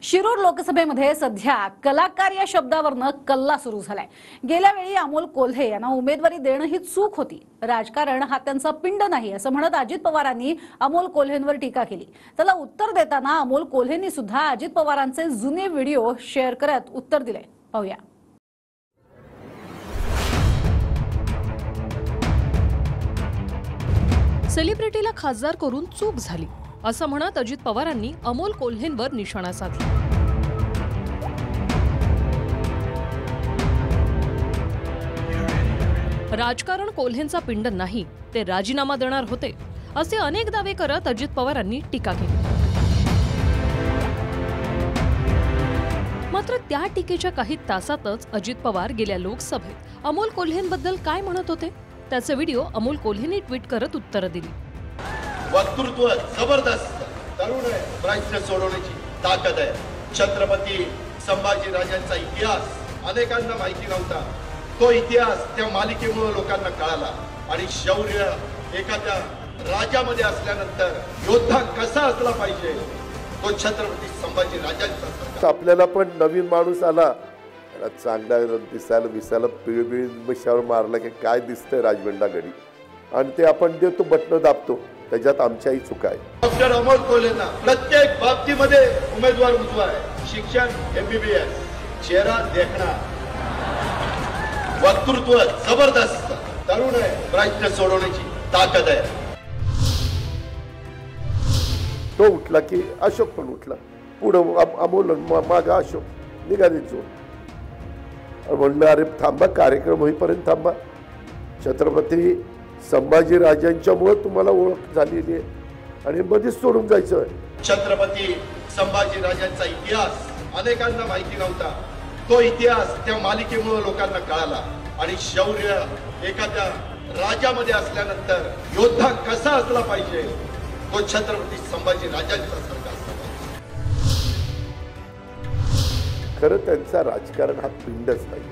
शिरूर लोकसभेमध्ये सध्या कलाकार या शब्दावरनं कल्ला सुरू झालाय। गेल्या वेळी अमोल कोल्हे यांना उमेदवारी देणं ही चूक होती, राजकारण हा त्यांचा पिंड नाही असं म्हणत अजित पवारांनी अमोल कोल्हेंवर टीका केली। त्याला उत्तर देताना अमोल कोल्हेंनी सुद्धा अजित पवारांचे जुने व्हिडिओ शेअर करत उत्तर दिले। पाहूया। सेलिब्रिटीला खासदार करून चूक झाली असं म्हणत अजित पवारांनी अमोल कोल्हेंवर निशाणा साधला। राजकारण कोल्हेंचा पिंड नाही, ते राजीनामा देणार होते असे अनेक दावे करत अजित पवारांनी टीका केली। मात्र त्या टीकेच्या काही तासातच अजित पवार गेल्या लोकसभेत अमोल कोल्हेंबद्दल काय म्हणत होते त्याचे व्हिडिओ अमोल कोल्हेंनी ट्विट करत उत्तर दिली। वक्तृत्व जबरदस्त, तरुण आहे, प्रश्न सोडवण्याची ताकद आहे। छत्रपती संभाजी राजांचा इतिहास अनेकांना माहिती नव्हता, तो इतिहास त्या मालिकेमुळे लोकांना कळाला आणि शौर्य एखाद्या राजामध्ये असल्यानंतर योद्धा कसा असला पाहिजे तो छत्रपती संभाजी राजांचा। आपल्याला पण नवीन माणूस आला, चांगला दिसायला विसायला पिळबिळ मिशावर मारला की काय दिसतंय राजवंडा घडी, आणि ते आपण देतो बटन दाबतो, त्याच्यात आमच्याही चुका आहे। डॉक्टर अमोल कोल्हेंना प्रत्येक बाबतीमध्ये उमेदवार उजवा आहे। शिक्षण MBBS, चेहरा देखणा, वक्तृत्व जबरदस्त, तरुण आहे, प्रश्न सोडवण्याची ताकद आहे। तो उठला की अशोक पण उठला, पुढं अमोल मागा अशोक, निघाले जोर। म्हणलं अरे थांबा, कार्यक्रम होईपर्यंत थांबा। छत्रपती संभाजी राजांच्यामुळे तुम्हाला ओळख झालेली आहे आणि मध्येच सोडून जायचं। छत्रपती संभाजी राजांचा इतिहास अनेकांना माहिती नव्हता, तो इतिहास त्या मालिकेमुळे लोकांना कळाला आणि शौर्य एखाद्या राजामध्ये असल्यानंतर योद्धा कसा असला पाहिजे तो छत्रपती संभाजी राजांचा सारखा असला पाहिजे। खरं त्यांचा राजकारण हा पिंडच नाही।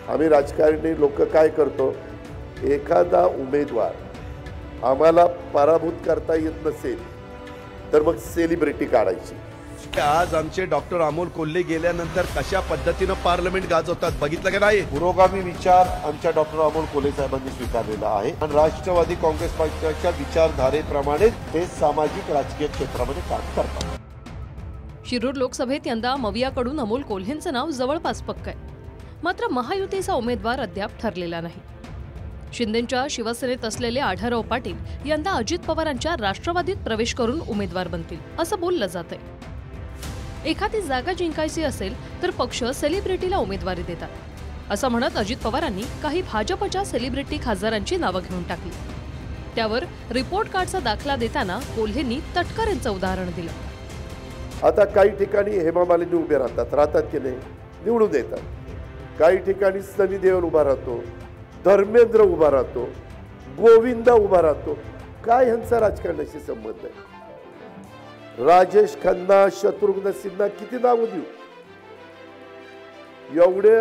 आम्ही राजकारणी लोक काय करतो, एखादा उमेदवार आम्हाला पराभूत करता येत नसेल तर मग सेलिब्रिटी काढायची। आज आमचे डॉक्टर अमोल कोल्हे गेल्यानंतर कशा पद्धतीने पार्लमेंट गाजवतात बघितलं का नाही? पुरोगामी विचार आमच्या डॉक्टर अमोल कोल्हे साहेबांनी स्वीकारलेला आहे आणि राष्ट्रवादी काँग्रेस पक्षाच्या विचारधारेप्रमाणे ते सामाजिक राजकीय क्षेत्रामध्ये काम करतात। शिरूर लोकसभेत यंदा मवियाकडून अमोल कोल्हेंचं नाव जवळपास पक्क आहे, मात्र महायुतीचा उमेदवार अद्याप ठरलेला नाही। शिंदेंच्या शिवसेनेत असलेले आढळराव पाटील यंदा अजित पवारांच्या राष्ट्रवादीत प्रवेश करून उमेदवार बनतील असं बोललं जातंय। एखादी जागा जिंकायची असेल तर पक्ष सेलिब्रिटीला उमेदवारी देतात असं म्हणत अजित पवारांनी काही भाजपच्या सेलिब्रिटी खासदारांची नावं घेऊन टाकली। त्यावर रिपोर्ट कार्डचा दाखला देताना कोल्हेंनी तटकर यांचं उदाहरण दिलं। आता काही ठिकाणी हेमा मालिनी उभे राहतात की नाही, निवडून देतात। काही ठिकाणी सनी देओल उभा राहतो, धर्मेंद्र उभा राहतो, गोविंदा उभा राहतो। काय ह्यांचा राजकारणाशी संबंध आहे? राजेश खन्ना, शत्रुघ्न सिन्हा, किती नाव देऊ? एवढे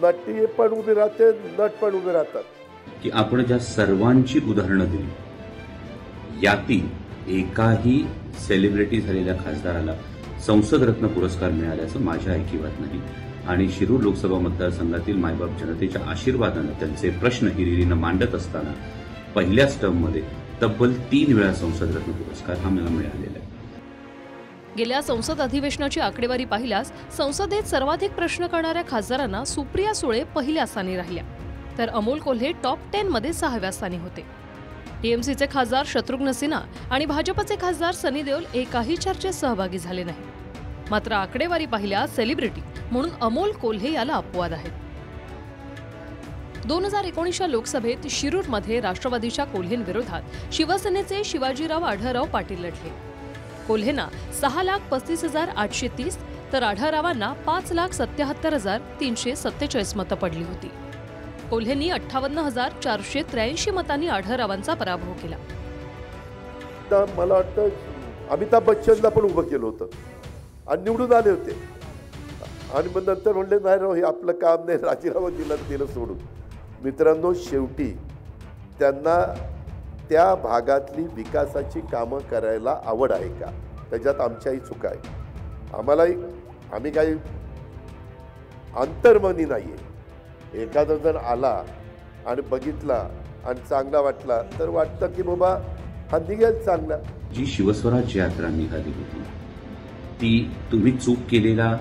नटी पण उभे राहते, नट पण उभे राहतात की आपण ज्या सर्वांची उदाहरणं दिली यातील एकाही सेलिब्रिटी झालेल्या खासदाराला संसद रत्न पुरस्कार मिळाल्याचं माझ्या ऐकिवात नाही आणि शिरूर लोकसभा मतदारसंघातील मायबाप जनतेच्या आशीर्वादानं त्यांचे प्रश्न हिरिरीनं मांडत असताना पहिल्याच टर्ममध्ये तब्बल 3 वेळा संसद रत्न पुरस्कार हा मला मिळालेला आहे। गेल्या संसद अधिवेशनाची आकडेवारी पाहिल्यास संसदेत सर्वाधिक प्रश्न करणाऱ्या खासदारांना सुप्रिया सुळे पहिल्या स्थानी राहिल्या, तर अमोल कोल्हे टॉप 10 मध्ये 6व्या स्थानी होते। टीएमसीचे खासदार शत्रुघ्न सिन्हा आणि भाजपचे खासदार सनी देओल एकाही चर्चेत सहभागी झाले नाही। मात्र आकडेवारी पाहिल्यास सेलिब्रिटी म्हणून अमोल कोल्हे याला अपवाद आहेत। 2019च्या लोकसभेत शिरूरमध्ये राष्ट्रवादीच्या कोल्हेंविरोधात शिवसेनेचे शिवाजीराव आढळराव पाटील लढले। कोल्हेंना 6,35,830 तर आढळरावांना 5,77,347 मतं पडली होती। कोल्हेंनी 58,483 मतांनी आढळरावांचा पराभव केला। मला वाटतं अमिताभ बच्चनला पण उभं केलं होतं आणि निवडून आले होते आणि मग नंतर म्हणले नाही राव, हे आपलं काम नाही, राजीनामा दिलं सोडून। मित्रांनो, शेवटी त्यांना त्या भागातली विकासाची कामं करायला आवड आहे का, त्याच्यात आमच्याही चुका आहे। आम्ही काही अंतर्मनी नाही आहे. एखादा जर आला आणि बघितला आणि चांगला वाटला तर वाटतं की बाबा हा निघेल चांगला. जी शिवस्वराज्य यात्रा निघाली होती ती तुम्ही चूक केलेला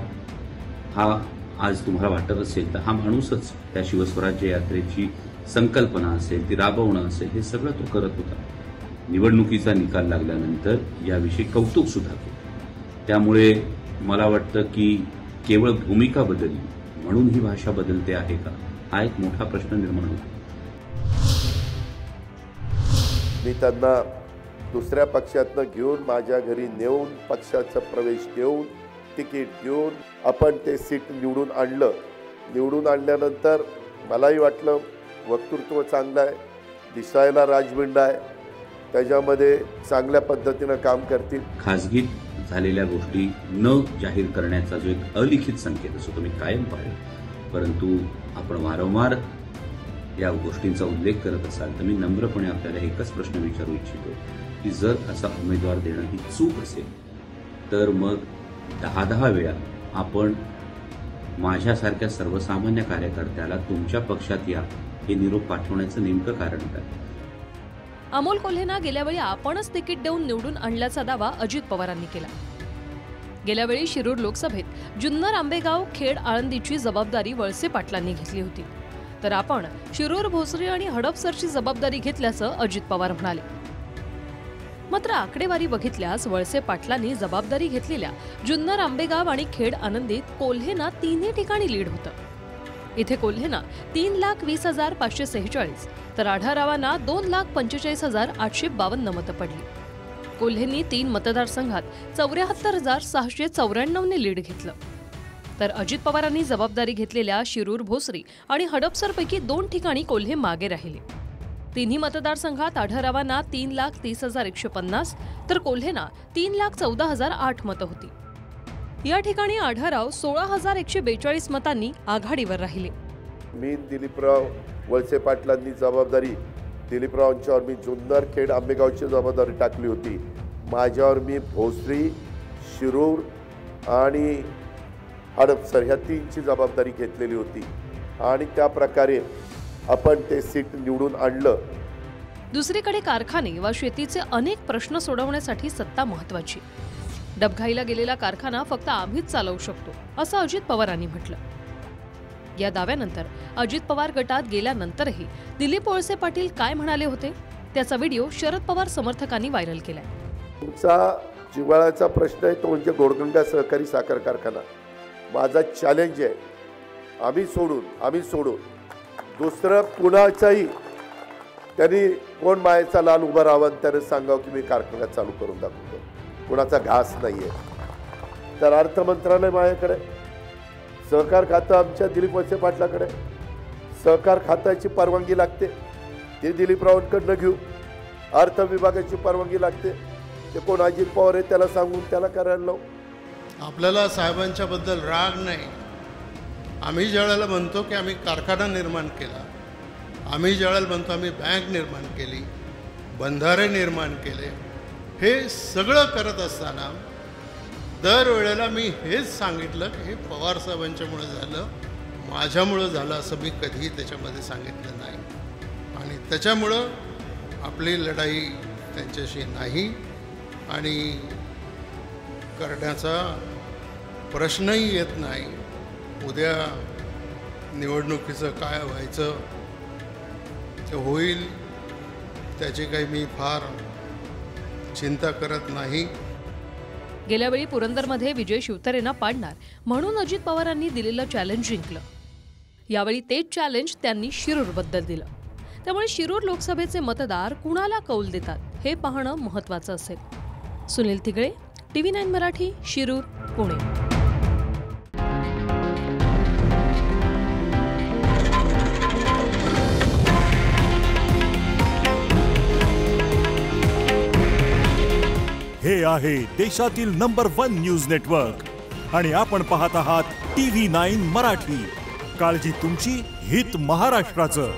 हा आज तुम्हाला वाटत असेल तर हा माणूसच त्या शिवस्वराज्य यात्रेची संकल्पना असेल ती राबवणं असेल हे सगळं तो करत होता. निवडणुकीचा निकाल लागल्यानंतर याविषयी कौतुक सुद्धा केलं. त्यामुळे मला वाटतं की केवळ भूमिका बदलली म्हणून ही भाषा बदलते आहे का हा एक मोठा प्रश्न निर्माण होतो. मी त्यांना दुसऱ्या पक्षातनं घेऊन माझ्या घरी नेऊन पक्षाचा प्रवेश देऊन तिकीट देऊन आपण ते सीट निवडून आणलं. निवडून आणल्यानंतर मलाही वाटलं वक्तृत्व चांगलं आहे, दिसायला राजबिंड आहे, त्याच्यामध्ये चांगल्या पद्धतीनं काम करतील. खासगीत झालेल्या गोष्टी न जाहीर करण्याचा जो एक अलिखित संकेत असतो तो मी कायम पाहिला. परंतु आपण वारंवार या गोष्टींचा उल्लेख करत असाल तर मी नम्रपणे आपल्याला एकच प्रश्न विचारू इच्छितो की जर असा उमेदवार देणं ही चूक असेल तर मग 10 वेळा आपण माझ्यासारख्या सर्वसामान्य कार्यकर्त्याला तुमच्या पक्षात या हे निरोप पाठवण्याचं नेमकं कारण काय? अमोल कोल्हेंना गेल्यावेळी आपणच तिकीट देऊन निवडून आणल्याचा दावा अजित पवारांनी केला. गेल्यावेळी शिरूर लोकसभेत जुन्नर आंबेगाव खेड आळंदीची जबाबदारी वळसे पाटलांनी घेतली होती तर आपण शिरूर भोसरी आणि हडपसरची जबाबदारी घेतल्याचं अजित पवार म्हणाले. मात्र आकडेवारी बघितल्यास वळसे पाटलांनी जबाबदारी घेतलेल्या जुन्नर आंबेगाव आणि खेड आनंदीत कोल्हेंना 3 ठिकाणी लीड होतं. इथे कोल्हेंना 3,20,546 तर आढारावांना 2,45,852 मतं पडली. कोल्हेंनी 3 मतदारसंघात 74,694 ने लीड घेतलं तर अजित पवारांनी जबाबदारी घेतलेल्या शिरूर भोसरी आणि हडपसरपैकी 2 ठिकाणी कोल्हे मागे राहिले. तिन्ही मतदारसंघात आढारावांना 3,30,150 तर कोल्हेंना 3,14,008 मतं होती. या ठिकाणी आढाराव 16,142 मतांनी आघाडीवर राहिले. मी दिलीपराव वळसे पाटलांनी जबाबदारी दिलीपरावांच्यावर मी जुन्नर खेड आंबेगावची जबाबदारी टाकली होती. माझ्यावर मी भोसरी शिरूर आणि हडपसर ह्या 3ची जबाबदारी घेतलेली होती आणि त्या प्रकारे आपण ते सीट निवडून आणलं. दुसरीकडे कारखाने व शेतीचे अनेक प्रश्न सोडवण्यासाठी सत्ता महत्वाची. डबघाईला गेलेला कारखाना फक्त आम्हीच चालवू शकतो असं अजित पवारांनी म्हटलं. या दाव्यानंतर अजित पवार गटात गेल्यानंतरही दिलीप वळसे पाटील काय म्हणाले होते त्याचा व्हिडिओ शरद पवार समर्थकांनी व्हायरल केलाय. तुमचा जिव्हाळ्याचा प्रश्न आहे तो म्हणजे गोडगंगा सहकारी साखर कारखाना. माझा चॅलेंज आहे आम्ही सोडून दुसरं कुणाचाही त्यांनी कोण मायेचा लाल उभा राहावा त्याने सांगावं की मी कारखाना चालू करून दाखवतो. कुणाचा घास नाही आहे. तर अर्थ मंत्रालय माझ्याकडे, सहकार खातं आमच्या दिलीप वळसे पाटलाकडे, सहकार खात्याची परवानगी लागते ते दिलीपरावांकडनं घेऊ. अर्थ विभागाची परवानगी लागते ते कोण अजित पवार आहे त्याला सांगून त्याला करायला लावू. आपल्याला साहेबांच्या बद्दल राग नाही. आम्ही ज्यावेळेला म्हणतो की आम्ही कारखाना निर्माण केला, आम्ही ज्यावेळेला म्हणतो आम्ही बँक निर्माण केली, बंधारे निर्माण केले, हे सगळं करत असताना दरवेळेला मी हेच सांगितलं की हे पवार साहेबांच्यामुळे झालं, माझ्यामुळं झालं असं मी कधीही त्याच्यामध्ये सांगितलं नाही. आणि त्याच्यामुळं आपली लढाई त्यांच्याशी नाही आणि करण्याचा प्रश्नही येत नाही. उद्या निवडणुकीचं काय व्हायचं ते होईल त्याची काही मी फार चिंता करत नाही. गेल्यावेळी पुरंदरमध्ये विजय शिवतारेंना पाडणार म्हणून अजित पवारांनी दिलेलं चॅलेंज जिंकलं. यावेळी तेच चॅलेंज त्यांनी शिरूरबद्दल दिलं. त्यामुळे शिरूर लोकसभेचे मतदार कुणाला कौल देतात हे पाहणं महत्त्वाचं असेल. सुनील तिगळे, TV9 मराठी, शिरूर, पुणे. हे आहे देशातील नंबर 1 न्यूज नेटवर्क आणि आपण पाहत आहात TV9 मराठी. काळजी तुमची, हित महाराष्ट्राचं.